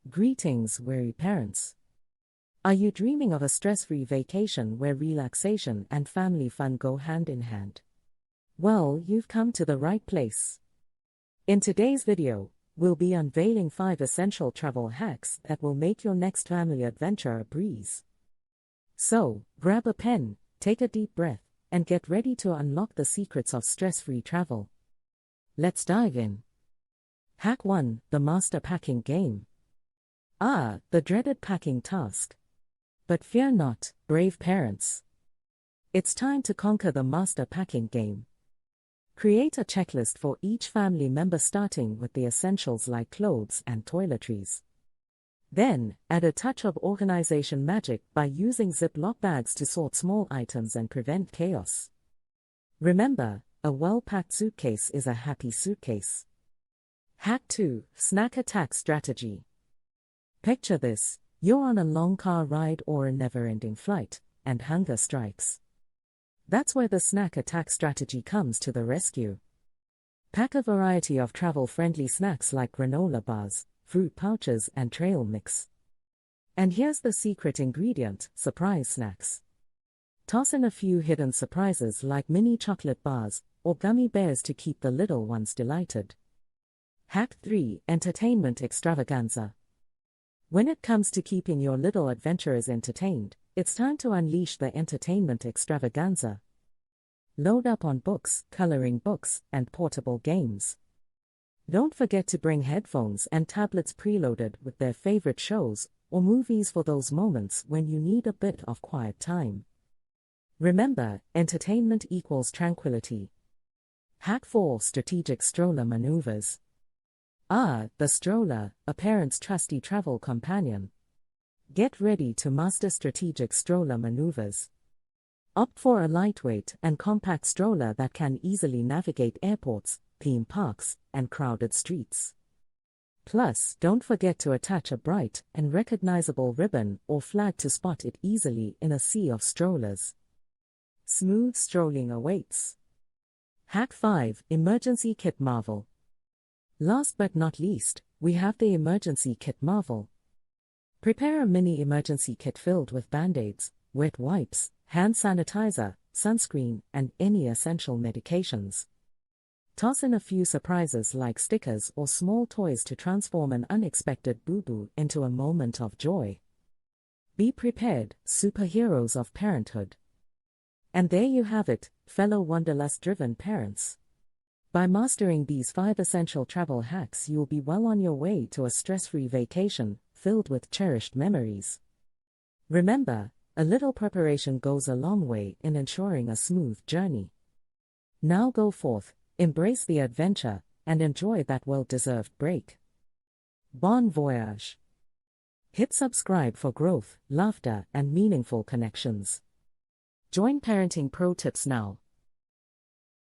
Greetings, weary parents. Are you dreaming of a stress-free vacation where relaxation and family fun go hand in hand? Well, you've come to the right place. In today's video, we'll be unveiling 5 essential travel hacks that will make your next family adventure a breeze. So, grab a pen, take a deep breath, and get ready to unlock the secrets of stress-free travel. Let's dive in. Hack 1: The Master Packing Game. The dreaded packing task. But fear not, brave parents. It's time to conquer the master packing game. Create a checklist for each family member, starting with the essentials like clothes and toiletries. Then, add a touch of organization magic by using Ziploc bags to sort small items and prevent chaos. Remember, a well-packed suitcase is a happy suitcase. Hack 2: Snack Attack Strategy. Picture this: you're on a long car ride or a never-ending flight, and hunger strikes. That's where the snack attack strategy comes to the rescue. Pack a variety of travel-friendly snacks like granola bars, fruit pouches, and trail mix. And here's the secret ingredient: surprise snacks. Toss in a few hidden surprises like mini chocolate bars or gummy bears to keep the little ones delighted. Hack 3: Entertainment Extravaganza. When it comes to keeping your little adventurers entertained, it's time to unleash the entertainment extravaganza. Load up on books, coloring books, and portable games. Don't forget to bring headphones and tablets preloaded with their favorite shows or movies for those moments when you need a bit of quiet time. Remember, entertainment equals tranquility. Hack 4: Strategic Stroller Maneuvers. The Stroller, a parent's trusty travel companion. Get ready to master strategic stroller maneuvers. Opt for a lightweight and compact stroller that can easily navigate airports, theme parks, and crowded streets. Plus, don't forget to attach a bright and recognizable ribbon or flag to spot it easily in a sea of strollers. Smooth strolling awaits. Hack 5: Emergency Kit Marvel. Last but not least, we have the Emergency Kit Marvel. Prepare a mini emergency kit filled with band-aids, wet wipes, hand sanitizer, sunscreen, and any essential medications. Toss in a few surprises like stickers or small toys to transform an unexpected boo-boo into a moment of joy. Be prepared, superheroes of parenthood. And there you have it, fellow wanderlust-driven parents. By mastering these 5 essential travel hacks, you'll be well on your way to a stress-free vacation filled with cherished memories. Remember, a little preparation goes a long way in ensuring a smooth journey. Now go forth, embrace the adventure, and enjoy that well-deserved break. Bon voyage! Hit subscribe for growth, laughter, and meaningful connections. Join Parenting Pro Tips now.